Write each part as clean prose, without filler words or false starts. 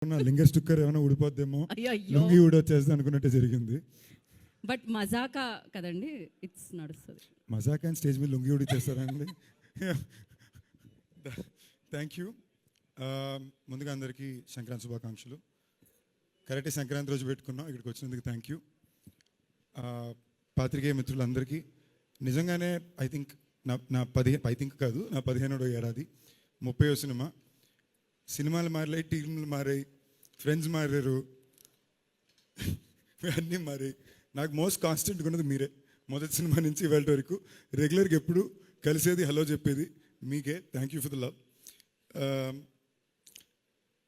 లింగ స్టిక్కర్ ఏమైనా ఊడిపోద్దేమో, అయ్యో లుంగి ఊడొచ్చేస్తే అనుకున్నట్టే జరిగింది. బట్ మజాకా కదండి, ఇట్స్ నడుస్తుంది. మజాక్ అండ్ స్టేజ్ మీద లుంగి ఊడిచ్చేస్తారండి. Thank you. ముందుగా అందరికీ సంక్రాంతి శుభాకాంక్షలు. కరెక్టే సంక్రాంతి రోజు పెట్టుకున్నాం, ఇక్కడికి వచ్చినందుకు థ్యాంక్ యూ. పాత్రికేయ మిత్రులందరికీ నిజంగానే ఐ థింక్ నా 15వ ఏడాది 30వ సినిమా. సినిమాలు మారాయి, టీంలు మారాయి, ఫ్రెండ్స్ మారారు, అన్నీ మారాయి. నాకు మోస్ట్ కాన్స్టెంట్గా ఉన్నది మీరే. మొదటి సినిమా నుంచి ఇవాళ వరకు రెగ్యులర్గా ఎప్పుడు కలిసేది, హలో చెప్పేది మీకే. Thank you for the love.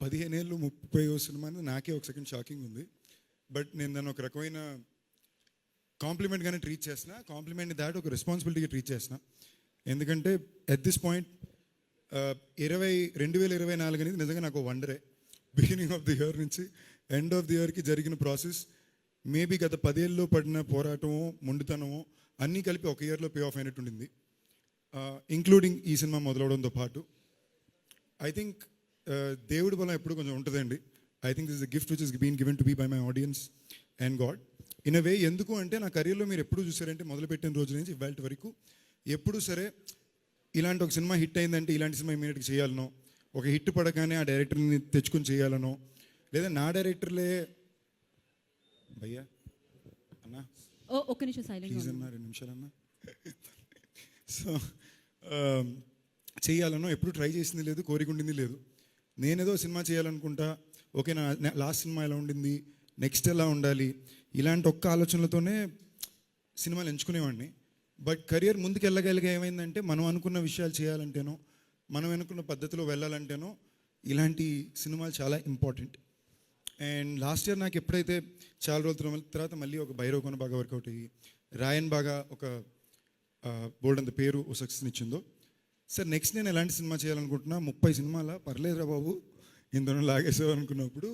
15 ఏళ్ళు 30వ సినిమా అనేది నాకే ఒక సెకండ్ షాకింగ్ ఉంది. బట్ నేను దాన్ని ఒక రకమైన కాంప్లిమెంట్గానే ట్రీట్ చేసిన, కాంప్లిమెంట్ని దాటి ఒక రెస్పాన్సిబిలిటీగా ట్రీట్ చేసిన. ఎందుకంటే ఎట్ దిస్ పాయింట్ 2024 అనేది నిజంగా నాకు వండరే. బిగినింగ్ ఆఫ్ ది ఇయర్ నుంచి ఎండ్ ఆఫ్ ది ఇయర్కి జరిగిన ప్రాసెస్ మేబీ గత 10 ఏళ్ళలో పడిన పోరాటమో, మొండితనమో అన్నీ కలిపి ఒక ఇయర్లో పే ఆఫ్ అయినట్టు ఉండింది, ఇంక్లూడింగ్ ఈ సినిమా మొదలవడంతో పాటు. ఐ థింక్ దేవుడి బలం ఎప్పుడు కొంచెం ఉంటుందండి. I think this is gift which is been given to be by my audience and god in a way. ఎందుకు అంటే నా కెరీర్లో మీరు ఎప్పుడు చూసారంటే మొదలుపెట్టిన రోజు నుంచి ఇవాళ వరకు ఎప్పుడు సరే ఇలాంటి ఒక సినిమా హిట్ అయిందంటే ఇలాంటి సినిమా ఇమీడియట్గా చేయాలనో, ఒక హిట్ పడగానే ఆ డైరెక్టర్ని తెచ్చుకొని చేయాలనో, లేదా నా డైరెక్టర్లే భయ్యా అన్నా ఒక్క నిమిషం సైలెంట్ ప్లీజ్ అన్నా 2 నిమిషాలన్నా సో చేయాలనో ఎప్పుడు ట్రై చేసింది లేదు, కోరిక ఉండింది లేదు. నేనేదో సినిమా చేయాలనుకుంటా, ఓకే నా లాస్ట్ సినిమా ఎలా ఉండింది, నెక్స్ట్ ఎలా ఉండాలి, ఇలాంటి ఒక్క ఆలోచనలతోనే సినిమాలు ఎంచుకునేవాడిని. బట్ కెరియర్ ముందుకు వెళ్ళగలిగా ఏమైందంటే మనం అనుకున్న విషయాలు చేయాలంటేనో, మనం అనుకున్న పద్ధతిలో వెళ్ళాలంటేనో ఇలాంటి సినిమాలు చాలా ఇంపార్టెంట్. అండ్ లాస్ట్ ఇయర్ నాకు ఎప్పుడైతే చాలా రోజుల తర్వాత మళ్ళీ ఒక భైరవకొన బాగా వర్కౌట్ అయ్యి, రాయన్ బాగా ఒక బోల్డ్ అంత పేరు ఓ సక్సెస్ని ఇచ్చిందో, సార్ నెక్స్ట్ నేను ఎలాంటి సినిమా చేయాలనుకుంటున్నా, 30 సినిమాల పర్లేదురా బాబు ఇందులో లాగేసావు అనుకున్నప్పుడు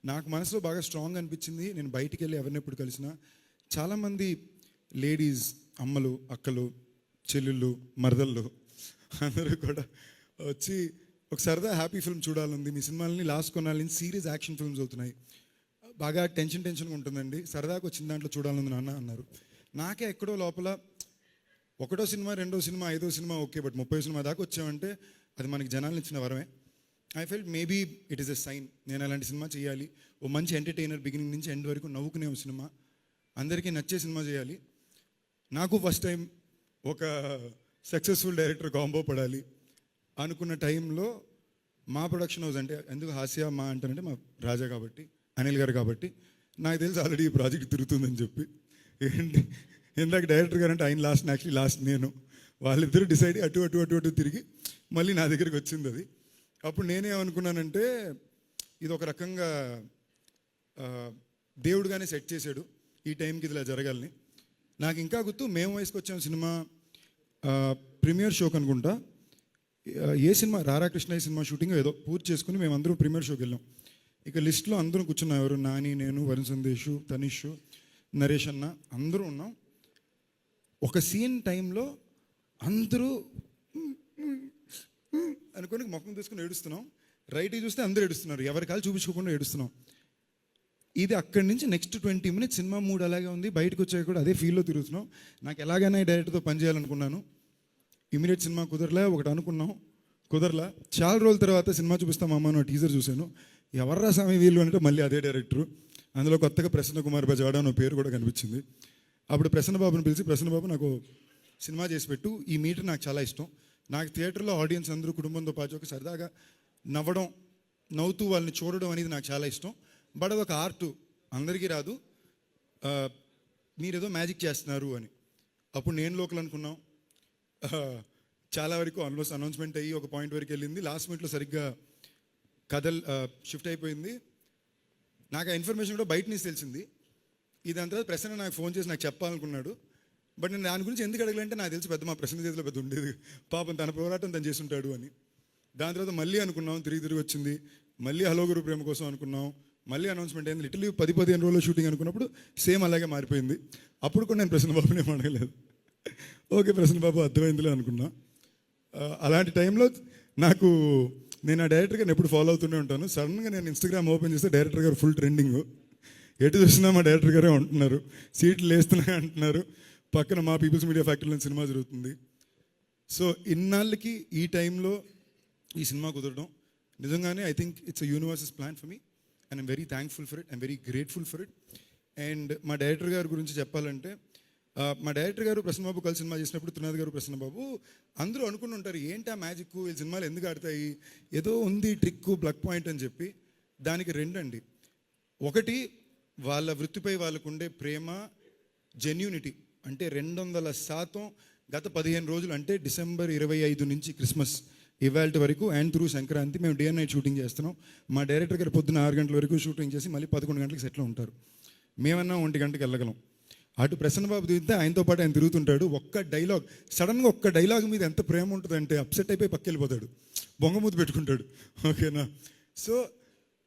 నాకు మనసులో బాగా స్ట్రాంగ్ అనిపించింది. నేను బయటికి వెళ్ళి ఎవరిని ఎప్పుడు కలిసినా చాలామంది లేడీస్, అమ్మలు, అక్కలు, చెల్లెళ్ళు, మరదళ్ళు అందరూ కూడా వచ్చి ఒక సరదా హ్యాపీ ఫిల్మ్ చూడాలంది, మీ సినిమాలని లాస్ట్ కొన్నాళ్ళ నుంచి సీరియస్ యాక్షన్ ఫిల్మ్స్ అవుతున్నాయి, బాగా టెన్షన్గా ఉంటుందండి, సరదాగా వచ్చిన దాంట్లో చూడాలని నాన్న అన్నారు. నాకే ఎక్కడో లోపల 1వ సినిమా, 2వ సినిమా, 5వ సినిమా ఓకే, బట్ 30వ సినిమా దాకా వచ్చామంటే అది మనకి జనాలను ఇచ్చిన వరమే. I felt maybe it is a sign, నేను అలాంటి సినిమా చేయాలి, ఓ మంచి ఎంటర్టైనర్ బిగినింగ్ నుంచి ఎండ్ వరకు నవ్వుకునే ఒక సినిమా, అందరికీ నచ్చే సినిమా చేయాలి. నాకు ఫస్ట్ టైం ఒక సక్సెస్ఫుల్ డైరెక్టర్ కాంబో పడాలి అనుకున్న టైంలో మా ప్రొడక్షన్ హౌస్, అంటే ఎందుకు హాస్య మా అంటారంటే మా రాజా కాబట్టి, అనిల్ గారు కాబట్టి, నాకు తెలిసి ఆల్రెడీ ఈ ప్రాజెక్ట్ తిరుగుతుందని చెప్పి, ఏంటి ఇందాక డైరెక్టర్ గారు అంటే ఆయన లాస్ట్ నేను, వాళ్ళిద్దరూ డిసైడ్ అటు అటు అటు అటు తిరిగి మళ్ళీ నా దగ్గరికి వచ్చింది అది. అప్పుడు నేనేమనుకున్నానంటే ఇది ఒక రకంగా దేవుడుగానే సెట్ చేశాడు ఈ టైంకి ఇది ఇలా జరగాలని. నాకు ఇంకా గుర్తు, మేము వయసుకు వచ్చాం సినిమా ప్రీమియర్ షోకి అనుకుంటా, ఏ సినిమా రారాకృష్ణ సినిమా షూటింగ్ ఏదో పూర్తి చేసుకుని మేమందరూ ప్రీమియర్ షోకి వెళ్ళాం. ఇక లిస్ట్లో అందరూ కూర్చున్నాం, ఎవరు నాని, నేను, వరుణ్ సందేశ్, తనిష్, నరేష్ అన్న అందరూ ఉన్నాం. ఒక సీన్ టైంలో అందరూ అనుకొని ముఖం తీసుకుని ఏడుస్తున్నాం, రైట్కి చూస్తే అందరూ ఏడుస్తున్నారు, ఎవరి కాలు చూపించుకోకుండా ఏడుస్తున్నాం. ఇది అక్కడి నుంచి నెక్స్ట్ 20 minutes సినిమా మూడ్ అలాగే ఉంది, బయటకు వచ్చాక కూడా అదే ఫీల్లో తిరుగుతున్నాం. నాకు ఎలాగైనా డైరెక్టర్తో పనిచేయాలనుకున్నాను, ఇమీడియట్ సినిమా కుదరలే, ఒకటి అనుకున్నాం కుదరలా. చాలా రోజుల తర్వాత సినిమా చూపిస్తాం అమ్మ అని టీజర్ చూశాను, ఎవర్రా స్వామి వీళ్ళు అంటే మళ్ళీ అదే డైరెక్టరు, అందులో కొత్తగా ప్రసన్న కుమార్ బజవాడ అనే పేరు కూడా కనిపించింది. అప్పుడు ప్రసన్న బాబుని పిలిచి, ప్రసన్న బాబు నాకు సినిమా చేసి పెట్టు, ఈ మీటర్ నాకు చాలా ఇష్టం, నాకు థియేటర్లో ఆడియన్స్ అందరూ కుటుంబంతో పాటు ఒక సరదాగా నవ్వడం, నవ్వుతూ వాళ్ళని చూడడం అనేది నాకు చాలా ఇష్టం, బట్ అదొక ఆర్ట్, అందరికీ రాదు, మీరేదో మ్యాజిక్ చేస్తున్నారు అని. అప్పుడు నేను లోకల్ అనుకున్నాం, చాలా వరకు ఆల్మోస్ట్ అనౌన్స్మెంట్ అయ్యి ఒక పాయింట్ వరకు వెళ్ళింది, లాస్ట్ మినిట్లో సరిగ్గా కథలు షిఫ్ట్ అయిపోయింది. నాకు ఆ ఇన్ఫర్మేషన్ కూడా బయట నుంచి తెలిసింది. దాని తర్వాత ప్రసన్న నాకు ఫోన్ చేసి నాకు చెప్పాలనుకున్నాడు, బట్ నేను దాని గురించి ఎందుకు అడగలంటే నాకు తెలిసి పెద్ద మా ప్రసన్న చేతిలో పెద్ద ఉండేది, పాపం తన పోరాటం తను చేసి ఉంటాడు అని. దాని తర్వాత మళ్ళీ అనుకున్నాం, తిరిగి వచ్చింది, మళ్ళీ హలో గురు ప్రేమ కోసం అనుకున్నాం, మళ్ళీ అనౌన్స్మెంట్ అయింది. లిటిల్ 10-15 రోజుల్లో షూటింగ్ అనుకున్నప్పుడు సేమ్ అలాగే మారిపోయింది. అప్పుడు కూడా నేను ప్రసన్న బాబుని ఏం అడగలేదు, ఓకే ప్రసన్న బాబు అర్థమైందిలే అనుకున్నా. అలాంటి టైంలో నాకు నేను ఆ డైరెక్టర్ గారిని ఎప్పుడు ఫాలో అవుతూనే ఉంటాను. సడన్గా నేను ఇన్స్టాగ్రామ్ ఓపెన్ చేస్తే డైరెక్టర్ గారు ఫుల్ ట్రెండింగ్. ఎటు చూసినా మా డైరెక్టర్ గారే ఉంటున్నారు, సీట్లు వేస్తున్నాయి అంటున్నారు, పక్కన మా పీపుల్స్ మీడియా ఫ్యాక్టరీలో సినిమా జరుగుతుంది. సో ఇన్నాళ్ళకి ఈ టైంలో ఈ సినిమా కుదరడం నిజంగానే I think it's a universes plan for me and I'm very thankful for it, I'm very grateful for it. And మా డైరెక్టర్ గారి గురించి చెప్పాలంటే మా డైరెక్టర్ గారు ప్రసన్నబాబు కలిసి సినిమా చేసినప్పుడు త్రినాథ్ గారు ప్రసన్నబాబు అందరూ అనుకుని ఉంటారు ఏంటి ఆ మ్యాజిక్, ఈ సినిమాలు ఎందుకు ఆడతాయి, ఏదో ఉంది ట్రిక్ బ్లక్ పాయింట్ అని చెప్పి. దానికి రెండండి. ఒకటి వాళ్ళ వృత్తిపై వాళ్ళకు ఉండే ప్రేమ, జెన్యూనిటీ. అంటే 200% గత 15 రోజులు అంటే డిసెంబర్ 25 నుంచి క్రిస్మస్ ఇవాళ వరకు అండ్ త్రూ సంక్రాంతి మేము డే అండ్ నైట్ షూటింగ్ చేస్తున్నాం. మా డైరెక్టర్ గారు పొద్దున్న 6 గంటల వరకు షూటింగ్ చేసి మళ్ళీ 11 గంటలకు సెట్లో ఉంటారు. మేమన్నా 1 గంటకి వెళ్ళగలం. అటు ప్రసన్నబాబు తిరిగితే ఆయనతో పాటు ఆయన తిరుగుతుంటాడు. ఒక్క డైలాగ్, సడన్గా ఒక్క డైలాగ్ మీద ఎంత ప్రేమ ఉంటుందంటే అప్సెట్ అయిపోయి పక్కకి వెళ్ళిపోతాడు, బొంగమూతి పెట్టుకుంటాడు. ఓకేనా? సో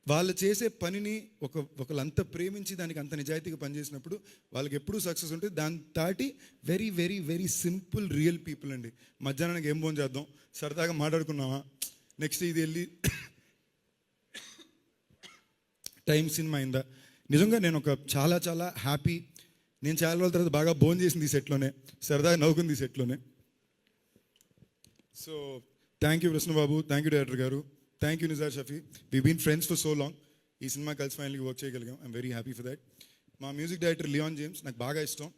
వాళ్ళు చేసే పనిని ఒకళ్ళంతా ప్రేమించి దానికి అంత నిజాయితీగా పనిచేసినప్పుడు వాళ్ళకి ఎప్పుడూ సక్సెస్ ఉంటుంది. దాని దాటి very very very simple real people అండి. మధ్యాహ్నానికి ఏం భోజనం చేద్దాం, సరదాగా మాట్లాడుకున్నావా, నెక్స్ట్ ఇది వెళ్ళి టైం సినిమా అయిందా. నిజంగా నేను చాలా చాలా హ్యాపీ. నేను చాలా రోజుల తర్వాత బాగా భోజనం చేసింది ఈ సెట్లోనే, సరదాగా నవ్వుకుంది ఈ సెట్లోనే. So thank you Krishnababu, thank you director గారు, thank you Nizar Shafi. We been friends for so long. ఈ సినిమా కలిసి ఫైనల్గా వర్క్ చేయగలిగాం. I'm very happy for that. మా మ్యూజిక్ డైరెక్టర్ లియాన్ జేమ్స్ నాకు బాగా ఇష్టం.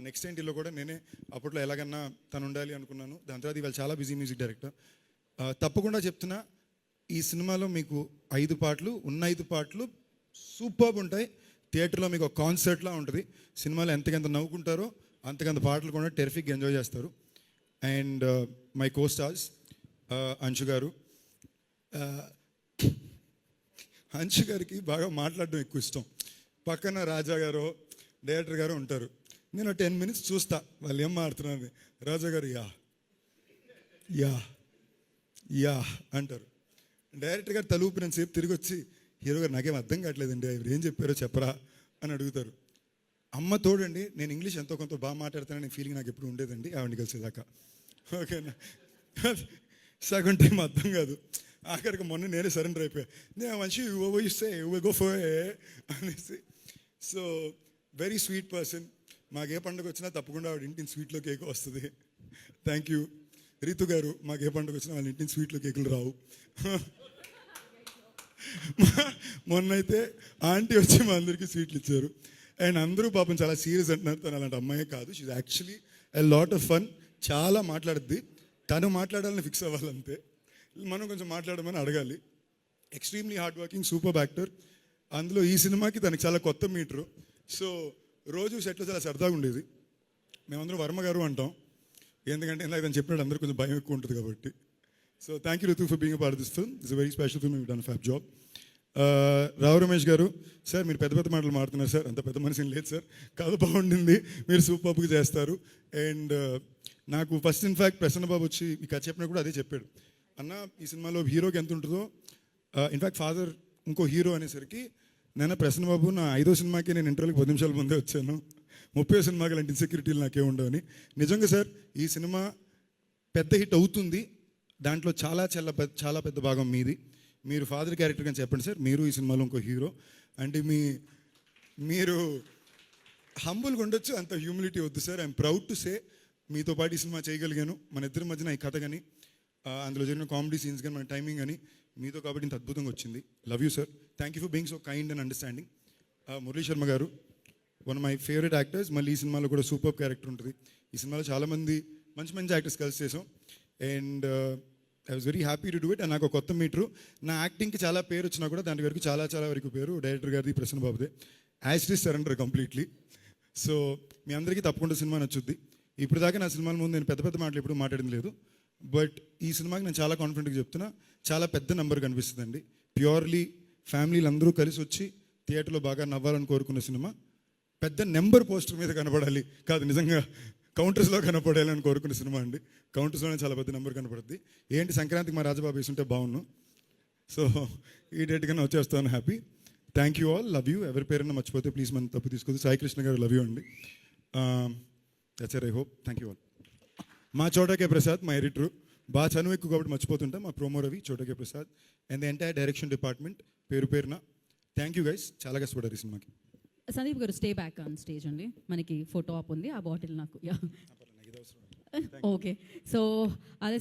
నెక్స్ట్ ఏంటిలో కూడా నేనే అప్పట్లో ఎలాగన్నా తను ఉండాలి అనుకున్నాను. దాని తర్వాత ఇవాళ చాలా బిజీ మ్యూజిక్ డైరెక్టర్. తప్పకుండా చెప్తున్నా, ఈ సినిమాలో మీకు 5 పాటలు ఉన్న 5 పాటలు సూపర్బ్ ఉంటాయి. థియేటర్లో మీకు ఒక కాన్సర్ట్లా ఉంటుంది. సినిమాలో ఎంతకంత నవ్వుకుంటారో అంతకంత పాటలు కూడా టెరిఫిక్గా ఎంజాయ్ చేస్తారు. And my co stars Anshu గారు. అంశు గారికి బాగా మాట్లాడడం ఎక్కువ ఇష్టం. పక్కన రాజా గారు డైరెక్టర్ గారు ఉంటారు. నేను 10 minutes చూస్తా వాళ్ళు ఏం మాడుతున్నారని. రాజా గారు యా యా యా అంటారు. డైరెక్టర్ గారు తలూపినంత సేపు తిరిగి వచ్చి హీరో గారు నాకేం అర్థం కావట్లేదండి, ఆయన ఏం చెప్పారో చెప్పరా అని అడుగుతారు. అమ్మ తోడండి, నేను ఇంగ్లీష్ ఎంతో కొంత బాగా మాట్లాడతానని ఫీలింగ్ నాకు ఎప్పుడు ఉండేదండి ఆవిడని కలిసేదాకా. ఓకేనా? సగం టైం అర్థం కాదు. ఆఖరికి మొన్న నేనే సరెండర్ అయిపోయా. నేను మంచి ఇస్తే గో ఫర్ అనేసి. So very sweet person. మాకు ఏ పండుగ వచ్చినా తప్పకుండా ఆవిడ ఇంటిని స్వీట్లో కేక్ వస్తుంది. Thank you. రీతు గారు, మాకు ఏ పండుగ వచ్చినా వాళ్ళ ఇంటిని స్వీట్లో కేకులు రావు. మొన్నైతే ఆంటీ వచ్చి మా అందరికీ స్వీట్లు ఇచ్చారు. అండ్ అందరూ పాపం చాలా సీరియస్ అంటున్నారు. తను అలాంటి అమ్మాయే కాదు. She actually a lot of fun. చాలా మాట్లాడుద్ది. తను మాట్లాడాలని ఫిక్స్ అవ్వాలంతే, మనం కొంచెం మాట్లాడమని అడగాలి. Extremely hard working, super actor. అందులో ఈ సినిమాకి తనకి చాలా కొత్త మీటరు. సో రోజు సెట్లో చాలా సరదాగా ఉండేది. మేమందరం వర్మ గారు అంటాం, ఎందుకంటే ఇలా తను చెప్పినట్టు అందరూ కొంచెం భయం ఎక్కువ ఉంటుంది కాబట్టి. So thank you Ritu for being a part of this film. It's a very special film. You done a fab job. Rao Ramesh గారు, సార్ మీరు పెద్ద పెద్ద మాటలు మాడుతున్నారు సార్, అంత పెద్ద మనిషి లేదు సార్, కాదు బాగుండింది, మీరు సూపర్గా చేస్తారు. అండ్ నాకు ఫస్ట్ ఇన్ఫ్యాక్ట్ ప్రసన్నబాబు వచ్చి ఈ కథ చెప్పినా కూడా అదే చెప్పాడు. అన్న ఈ సినిమాలో హీరోకి ఎంత ఉంటుందో, ఇన్ఫ్యాక్ట్ ఫాదర్ ఇంకో హీరో అనేసరికి నేను ప్రసన్నబాబు నా 5వ సినిమాకి నేను ఇంటర్వ్యూకి 10 నిమిషాల ముందే వచ్చాను, 30వ సినిమాకి అలాంటి ఇన్సెక్యూరిటీలు నాకే ఉండవని. నిజంగా సార్ ఈ సినిమా పెద్ద హిట్ అవుతుంది. దాంట్లో చాలా చాలా పెద్ద భాగం మీది. మీరు ఫాదర్ క్యారెక్టర్ అని చెప్పండి సార్. మీరు ఈ సినిమాలో ఇంకో హీరో. అంటే మీరు హంబుల్గా ఉండొచ్చు, అంత హ్యూమిలిటీ వద్దు sir. I'm proud to say మీతో పాటు ఈ సినిమా చేయగలిగాను. మన ఇద్దరి మధ్యన ఈ కథ కానీ అందులో జరిగిన కామెడీ సీన్స్ కానీ మన టైమింగ్ కానీ మీతో కాబట్టి ఇంత అద్భుతంగా వచ్చింది. Love you sir. Thank you for being so kind and understanding. Murali Sharma గారు, వన్ మై ఫేవరెట్ యాక్టర్స్. మళ్ళీ ఈ సినిమాలో కూడా సూపర్ క్యారెక్టర్ ఉంటుంది. ఈ సినిమాలో చాలామంది మంచి మంచి యాక్టర్స్ కలిసి చేసాం. And I was very happy to do it. And నాకు కొత్త మీటరు. నా యాక్టింగ్కి చాలా పేరు వచ్చినా కూడా దాని వరకు చాలా వరకు పేరు డైరెక్టర్ గారిది, ప్రసన్న బాబుదే. As it is surrender completely. So మీ అందరికీ తప్పకుండా సినిమా నచ్చుద్ది. ఇప్పుడు దాకా నా సినిమాల ముందు నేను పెద్ద పెద్ద మాటలు ఎప్పుడు మాట్లాడింది లేదు. బట్ ఈ సినిమాకి నేను చాలా కాన్ఫిడెంట్గా చెప్తున్నా, చాలా పెద్ద నెంబర్ కనిపిస్తుందండి. ప్యూర్లీ ఫ్యామిలీలు అందరూ కలిసి వచ్చి థియేటర్లో బాగా నవ్వాలని కోరుకున్న సినిమా. పెద్ద నెంబర్ పోస్టర్ మీద కనపడాలి కాదు, నిజంగా కౌంటర్స్లో కనపడాలని కోరుకున్న సినిమా అండి. కౌంటర్స్లోనే చాలా పెద్ద నెంబర్ కనపడుద్ది. ఏంటి సంక్రాంతికి మా రాజబాబు వేసుంటే బాగున్నాను. సో ఈ డేట్ కన్నా వచ్చేస్తాను. Happy. Thank you all. Love you. ఎవరి పేరైనా మర్చిపోతే ప్లీజ్ మనం తప్పు తీసుకోవద్దు. సాయి కృష్ణ గారు, లవ్ యూ అండి. That's it. I hope. Thank you all. మా చోటకే ప్రసాద్, మా ఎడిటరు, బాగా చనువు ఎక్కువ కాబట్టి మర్చిపోతుంటా. మా promo Ravi, చోటకే Prasad and the entire direction department పేరు పేరున థ్యాంక్ యూ గైస్, చాలా కష్టపడ్డారు ఈ సినిమాకి. సందీప్ గారు స్టే బ్యాక్ ఆన్ స్టేజ్ అండి, మనకి ఫోటో ఆప్ ఉంది, ఆ బాటిల్ నాకు ఓకే. సో అదే